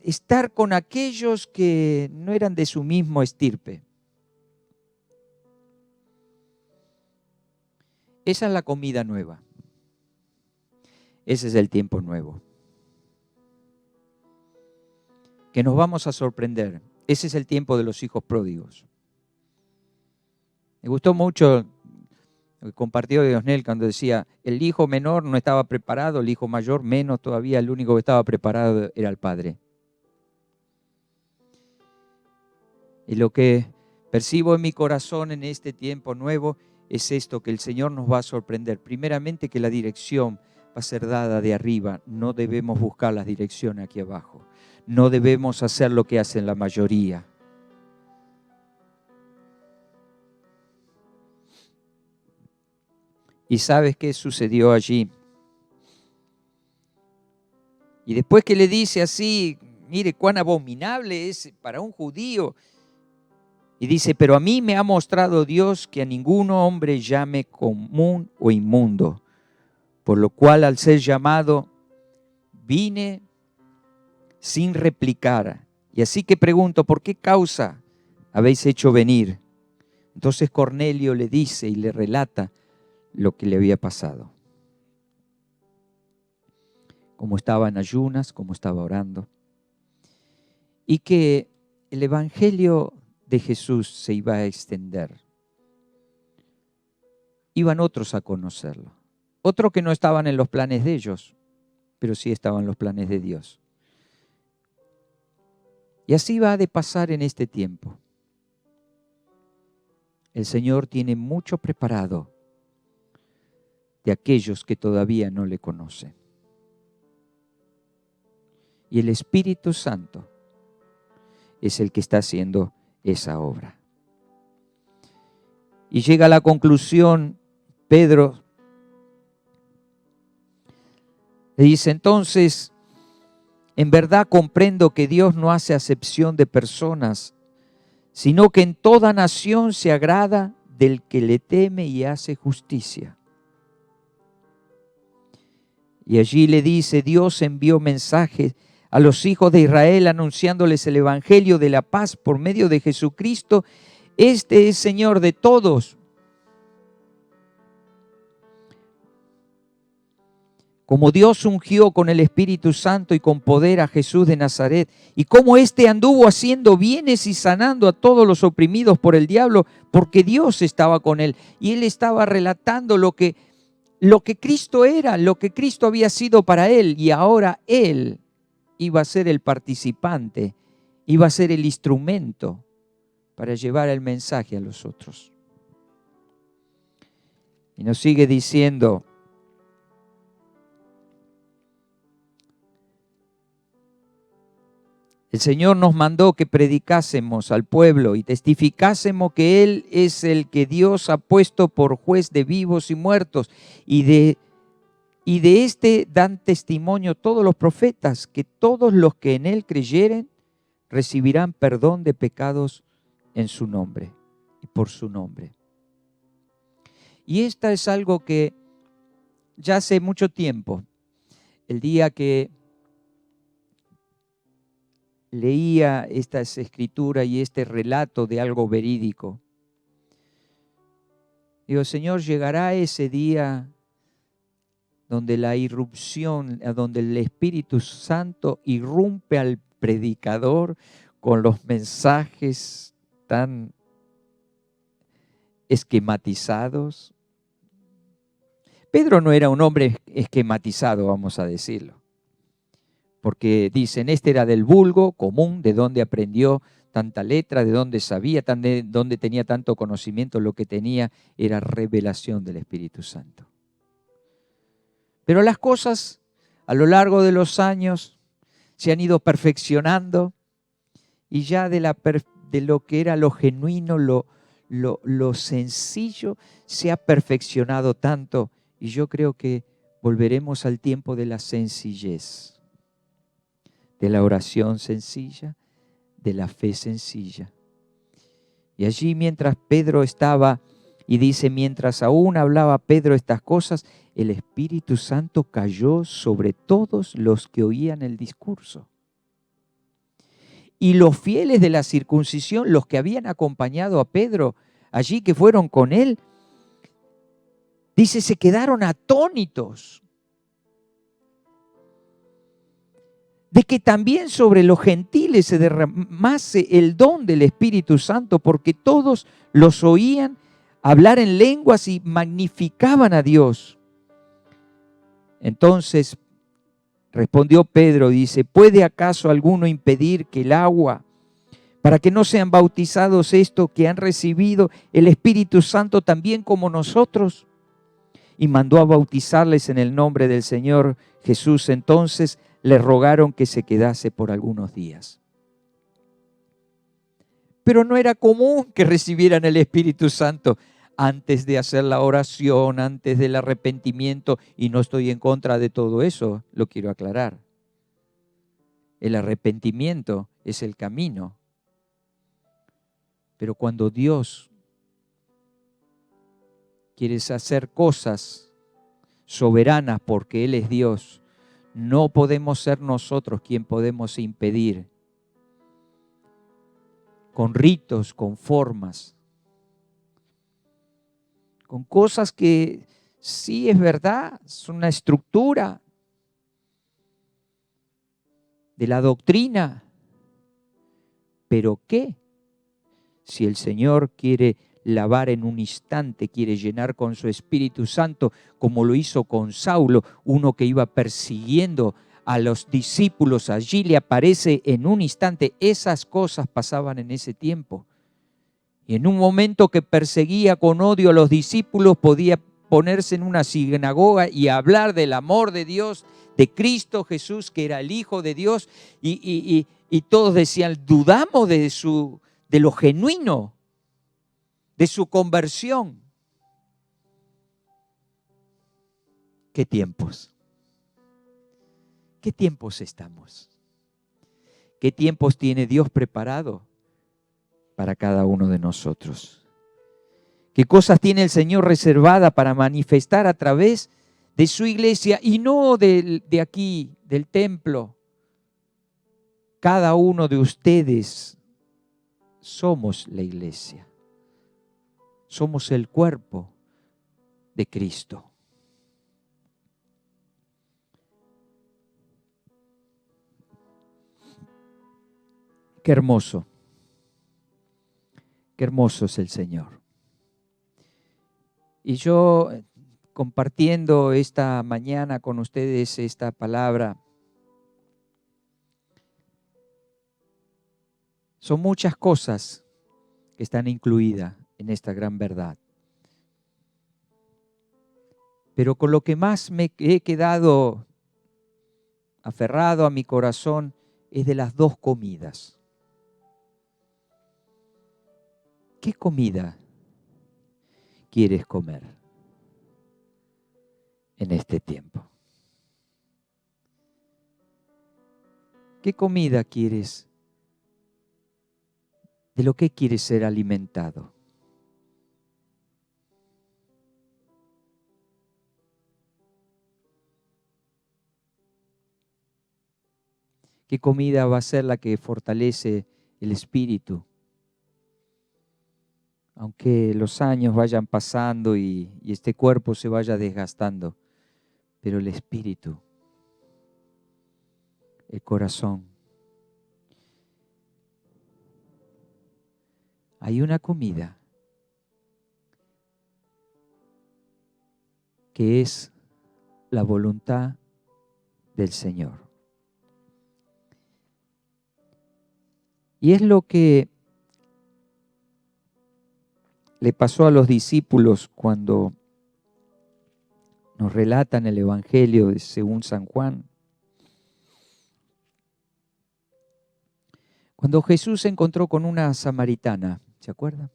estar con aquellos que no eran de su mismo estirpe? Esa es la comida nueva. Ese es el tiempo nuevo. Que nos vamos a sorprender. Ese es el tiempo de los hijos pródigos. Me gustó mucho lo que compartió Diosnel cuando decía, el hijo menor no estaba preparado, el hijo mayor menos todavía, el único que estaba preparado era el padre. Y lo que percibo en mi corazón en este tiempo nuevo es esto, que el Señor nos va a sorprender. Primeramente, que la dirección va a ser dada de arriba. No debemos buscar la dirección aquí abajo. No debemos hacer lo que hacen la mayoría. ¿Y sabes qué sucedió allí? Y después que le dice así, mire cuán abominable es para un judío. Y dice, pero a mí me ha mostrado Dios que a ningún hombre llame común o inmundo, por lo cual al ser llamado vine sin replicar. Y así que pregunto, ¿por qué causa habéis hecho venir? Entonces Cornelio le dice y le relata lo que le había pasado. Cómo estaba en ayunas, cómo estaba orando. Y que el evangelio de Jesús se iba a extender. Iban otros a conocerlo. Otros que no estaban en los planes de ellos, pero sí estaban en los planes de Dios. Y así va de pasar en este tiempo. El Señor tiene mucho preparado de aquellos que todavía no le conocen. Y el Espíritu Santo es el que está haciendo esa obra. Y llega a la conclusión, Pedro le dice, entonces, en verdad comprendo que Dios no hace acepción de personas, sino que en toda nación se agrada del que le teme y hace justicia. Y allí le dice, Dios envió mensajes a los hijos de Israel anunciándoles el evangelio de la paz por medio de Jesucristo. Este es Señor de todos. Como Dios ungió con el Espíritu Santo y con poder a Jesús de Nazaret, y como éste anduvo haciendo bienes y sanando a todos los oprimidos por el diablo, porque Dios estaba con él. Y él estaba relatando lo que Cristo era, lo que Cristo había sido para él, y ahora él iba a ser el participante, iba a ser el instrumento para llevar el mensaje a los otros. Y nos sigue diciendo, el Señor nos mandó que predicásemos al pueblo y testificásemos que Él es el que Dios ha puesto por juez de vivos y muertos. Y de este dan testimonio todos los profetas, que todos los que en Él creyeren recibirán perdón de pecados en su nombre y por su nombre. Y esta es algo que ya hace mucho tiempo, el día que leía estas escrituras y este relato de algo verídico, digo, Señor, llegará ese día donde la irrupción, donde el Espíritu Santo irrumpe al predicador con los mensajes tan esquematizados. Pedro no era un hombre esquematizado, vamos a decirlo. Porque dicen, este era del vulgo común, de donde aprendió tanta letra, de donde sabía, de donde tenía tanto conocimiento, lo que tenía era revelación del Espíritu Santo. Pero las cosas a lo largo de los años se han ido perfeccionando y ya de lo que era lo genuino, lo sencillo se ha perfeccionado tanto, y yo creo que volveremos al tiempo de la sencillez, de la oración sencilla, de la fe sencilla. Y allí mientras Pedro estaba, y dice, mientras aún hablaba Pedro estas cosas, el Espíritu Santo cayó sobre todos los que oían el discurso. Y los fieles de la circuncisión, los que habían acompañado a Pedro allí, que fueron con él, dice, se quedaron atónitos de que también sobre los gentiles se derramase el don del Espíritu Santo, porque todos los oían hablar en lenguas y magnificaban a Dios. Entonces respondió Pedro, dice, ¿puede acaso alguno impedir que el agua, para que no sean bautizados estos que han recibido el Espíritu Santo también como nosotros? Y mandó a bautizarles en el nombre del Señor Jesús. Entonces le rogaron que se quedase por algunos días. Pero no era común que recibieran el Espíritu Santo antes de hacer la oración, antes del arrepentimiento, y no estoy en contra de todo eso, lo quiero aclarar. El arrepentimiento es el camino. Pero cuando Dios quiere hacer cosas soberanas porque Él es Dios, no podemos ser nosotros quien podemos impedir con ritos, con formas, con cosas que sí es verdad, es una estructura de la doctrina. ¿Pero qué? Si el Señor quiere lavar en un instante, quiere llenar con su Espíritu Santo, como lo hizo con Saulo, uno que iba persiguiendo a los discípulos, allí le aparece en un instante. Esas cosas pasaban en ese tiempo. Y en un momento que perseguía con odio a los discípulos, podía ponerse en una sinagoga y hablar del amor de Dios, de Cristo Jesús, que era el Hijo de Dios, y todos decían, dudamos de lo genuino, de su conversión. ¿Qué tiempos? ¿Qué tiempos estamos? ¿Qué tiempos tiene Dios preparado para cada uno de nosotros? ¿Qué cosas tiene el Señor reservada para manifestar a través de su iglesia y no de aquí, del templo? Cada uno de ustedes somos la iglesia. Somos el cuerpo de Cristo. Qué hermoso. Qué hermoso es el Señor. Y yo, compartiendo esta mañana con ustedes esta palabra, son muchas cosas que están incluidas en esta gran verdad. Pero con lo que más me he quedado aferrado a mi corazón es de las dos comidas. ¿Qué comida quieres comer en este tiempo? ¿Qué comida quieres? ¿De lo que quieres ser alimentado? ¿Qué comida va a ser la que fortalece el espíritu? Aunque los años vayan pasando y este cuerpo se vaya desgastando, pero el espíritu, el corazón. Hay una comida que es la voluntad del Señor. Y es lo que le pasó a los discípulos cuando nos relatan el Evangelio según San Juan. Cuando Jesús se encontró con una samaritana, ¿se acuerdan?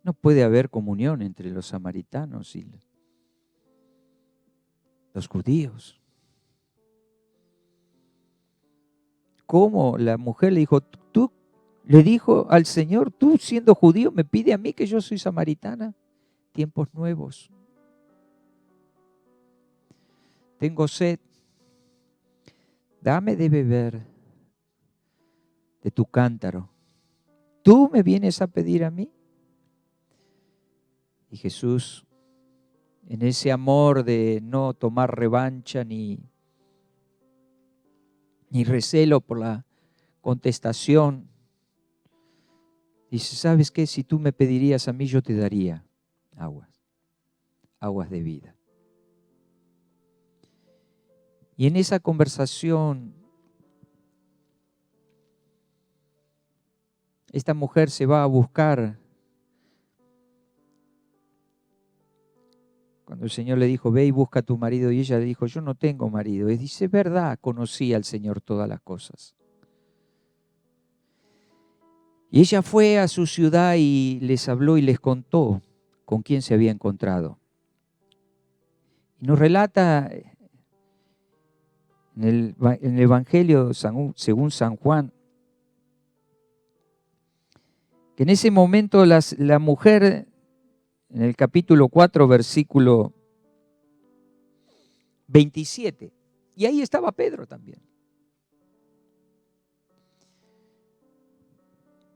No puede haber comunión entre los samaritanos y los judíos. ¿Cómo? La mujer le dijo al Señor, tú siendo judío me pide a mí que yo soy samaritana. Tiempos nuevos. Tengo sed. Dame de beber de tu cántaro. ¿Tú me vienes a pedir a mí? Y Jesús, en ese amor de no tomar revancha ni recelo por la contestación, dice, ¿sabes qué? Si tú me pedirías a mí, yo te daría aguas de vida. Y en esa conversación, esta mujer se va a buscar. Cuando el Señor le dijo, ve y busca a tu marido, y ella le dijo, yo no tengo marido. Y dice, verdad, conocí al Señor todas las cosas. Y ella fue a su ciudad y les habló y les contó con quién se había encontrado. Y nos relata en el Evangelio según San Juan, que en ese momento la mujer, en el capítulo 4, versículo 27, y ahí estaba Pedro también.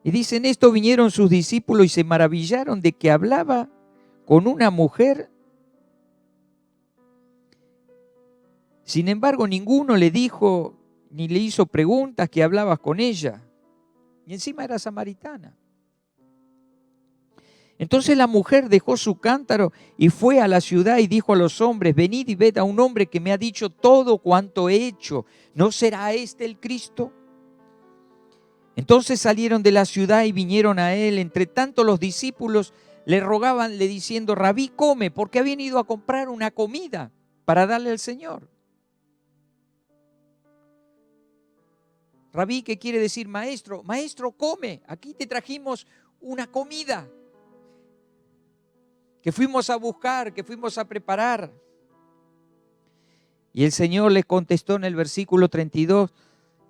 Y dice, en esto vinieron sus discípulos y se maravillaron de que hablaba con una mujer. Sin embargo, ninguno le dijo ni le hizo preguntas que hablabas con ella. Y encima era samaritana. Entonces la mujer dejó su cántaro y fue a la ciudad y dijo a los hombres, venid y ved a un hombre que me ha dicho todo cuanto he hecho. ¿No será este el Cristo? Entonces salieron de la ciudad y vinieron a él. Entre tanto los discípulos le rogaban, le diciendo, Rabí, come, porque habían ido a comprar una comida para darle al Señor. Rabí, ¿qué quiere decir maestro? Maestro, come, aquí te trajimos una comida que fuimos a buscar, que fuimos a preparar. Y el Señor les contestó en el versículo 32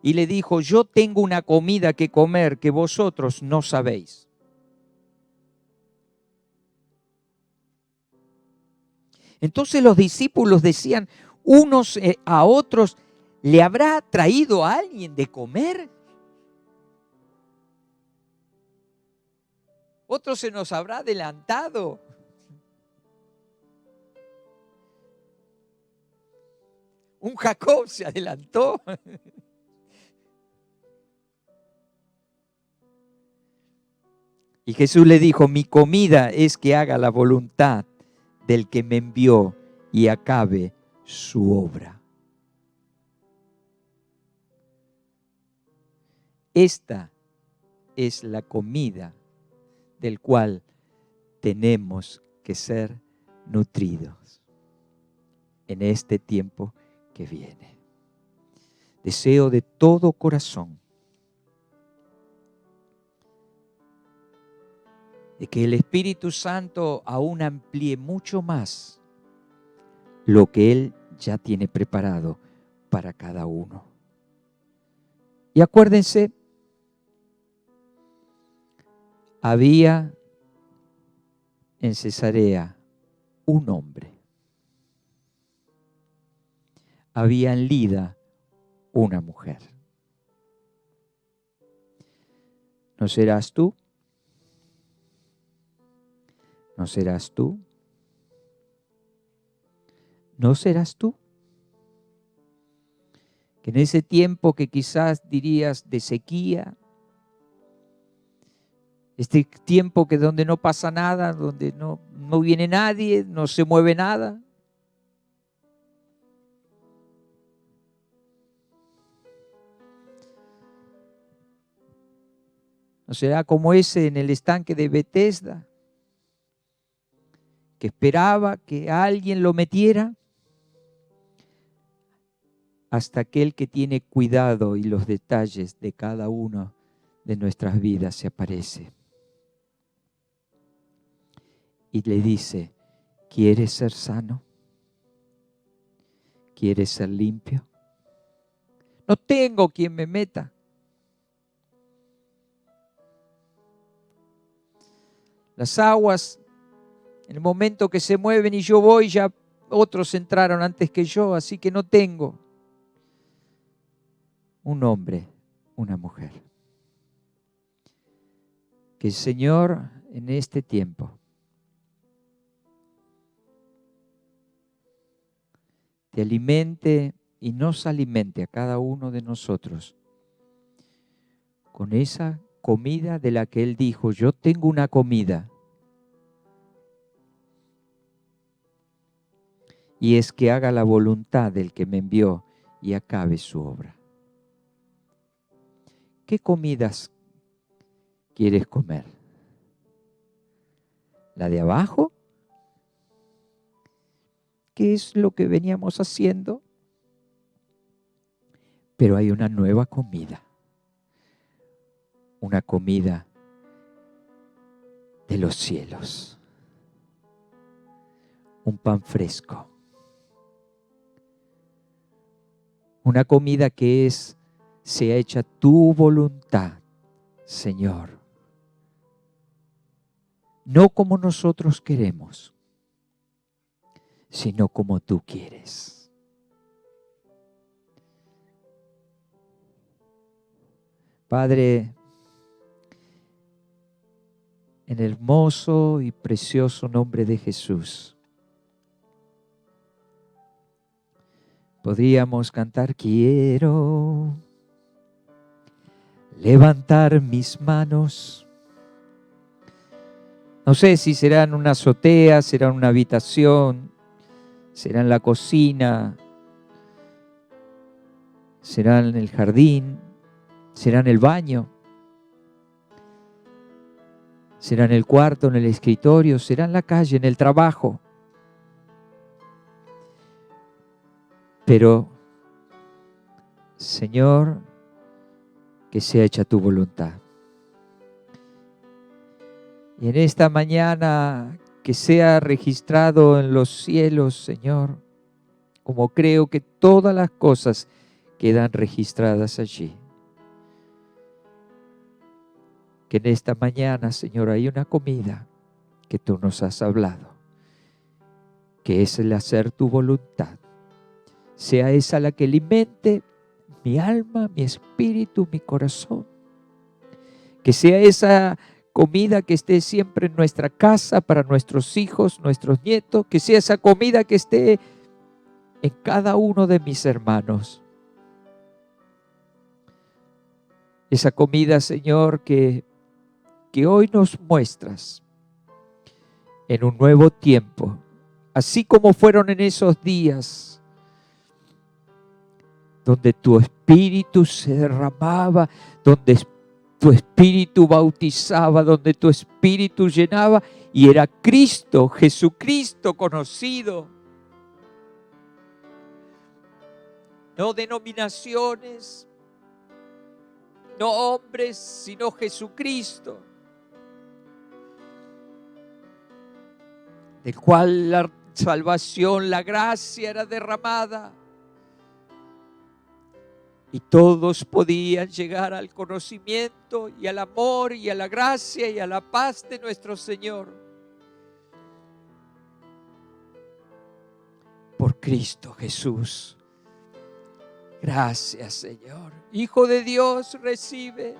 y le dijo, yo tengo una comida que comer que vosotros no sabéis. Entonces los discípulos decían unos a otros, ¿le habrá traído a alguien de comer? Otro se nos habrá adelantado. Un Jacob se adelantó. Y Jesús le dijo, mi comida es que haga la voluntad del que me envió y acabe su obra. Esta es la comida del cual tenemos que ser nutridos en este tiempo que viene. Deseo de todo corazón de que el Espíritu Santo aún amplíe mucho más lo que Él ya tiene preparado para cada uno. Y acuérdense, había en Cesarea un hombre. Había en Lida una mujer. ¿No serás tú? ¿No serás tú? ¿No serás tú? Que en ese tiempo que quizás dirías de sequía, este tiempo que donde no pasa nada, donde no viene nadie, no se mueve nada, ¿no será como ese en el estanque de Betesda, que esperaba que alguien lo metiera? Hasta aquel que tiene cuidado y los detalles de cada uno de nuestras vidas se aparece. y le dice, ¿quieres ser sano? ¿Quieres ser limpio? No tengo quien me meta. Las aguas, en el momento que se mueven y yo voy, ya otros entraron antes que yo, así que no tengo. Un hombre, una mujer. Que el Señor en este tiempo te alimente y nos alimente a cada uno de nosotros con esa comida de la que Él dijo, yo tengo una comida. Y es que haga la voluntad del que me envió y acabe su obra. ¿Qué comidas quieres comer? ¿La de abajo? ¿Qué es lo que veníamos haciendo? Pero hay una nueva comida. Una comida de los cielos. Un pan fresco. Una comida que sea hecha tu voluntad, Señor. No como nosotros queremos, sino como tú quieres. Padre, en el hermoso y precioso nombre de Jesús, podríamos cantar, quiero levantar mis manos. No sé si será en una azotea, será en una habitación, será en la cocina, será en el jardín, será en el baño, será en el cuarto, en el escritorio, será en la calle, en el trabajo. Pero, Señor, que sea hecha tu voluntad. Y en esta mañana que sea registrado en los cielos, Señor, como creo que todas las cosas quedan registradas allí. Que en esta mañana, Señor, hay una comida que tú nos has hablado, que es el hacer tu voluntad. Sea esa la que alimente mi alma, mi espíritu, mi corazón. Que sea esa comida que esté siempre en nuestra casa para nuestros hijos, nuestros nietos. Que sea esa comida que esté en cada uno de mis hermanos. Esa comida, Señor, que hoy nos muestras en un nuevo tiempo. Así como fueron en esos días donde tu espíritu se derramaba, donde tu espíritu bautizaba, donde tu espíritu llenaba, y era Cristo, Jesucristo conocido. No denominaciones, no hombres, sino Jesucristo, del cual la salvación, la gracia era derramada. Y todos podían llegar al conocimiento y al amor y a la gracia y a la paz de nuestro Señor. Por Cristo Jesús. Gracias, Señor. Hijo de Dios, recibe.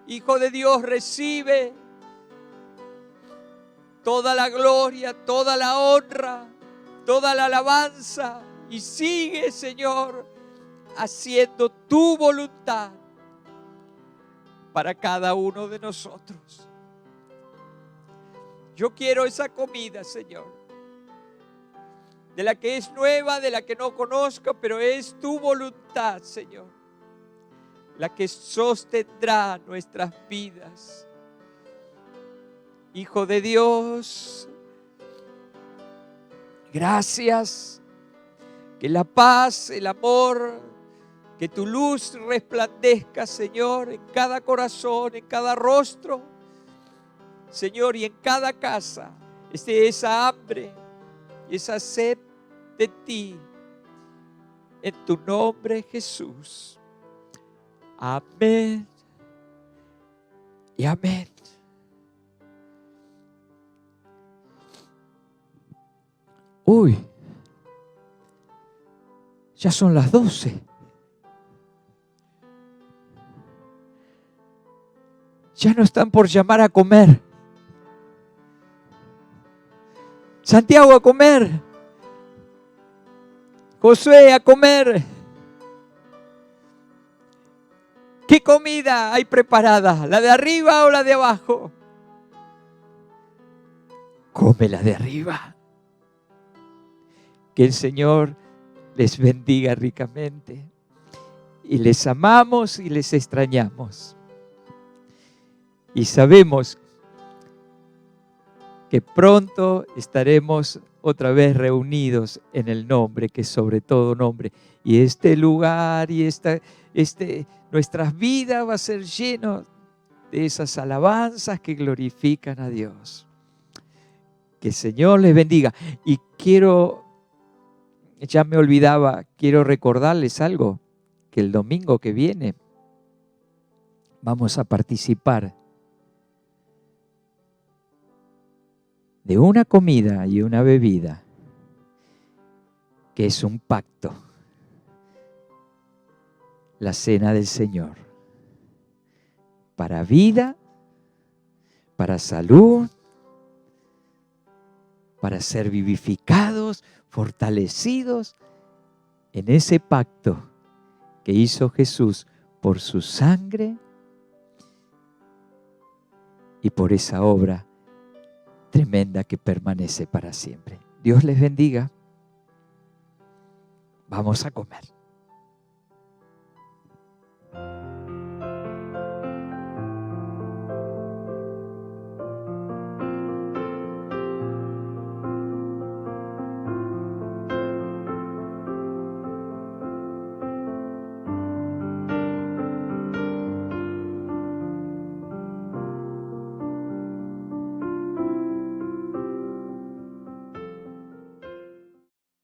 Hijo de Dios, recibe toda la gloria, toda la honra, toda la alabanza. Y sigue, Señor, haciendo tu voluntad para cada uno de nosotros. Yo quiero esa comida, Señor, de la que es nueva, de la que no conozco, pero es tu voluntad, Señor, la que sostendrá nuestras vidas. Hijo de Dios, gracias, que la paz, el amor, que tu luz resplandezca, Señor, en cada corazón, en cada rostro. Señor, y en cada casa esté esa hambre y esa sed de ti. En tu nombre, Jesús. Amén y amén. Uy, ya son las 12. Ya no están por llamar a comer. Santiago, a comer. Josué, a comer. ¿Qué comida hay preparada? ¿La de arriba o la de abajo? Come la de arriba. Que el Señor les bendiga ricamente. Y les amamos y les extrañamos. Y sabemos que pronto estaremos otra vez reunidos en el nombre, que es sobre todo nombre. Y este lugar y nuestras vidas va a ser lleno de esas alabanzas que glorifican a Dios. Que el Señor les bendiga. Y ya me olvidaba, quiero recordarles algo, que el domingo que viene vamos a participar de una comida y una bebida que es un pacto, la cena del Señor, para vida, para salud, para ser vivificados, fortalecidos en ese pacto que hizo Jesús por su sangre y por esa obra tremenda que permanece para siempre. Dios les bendiga. Vamos a comer.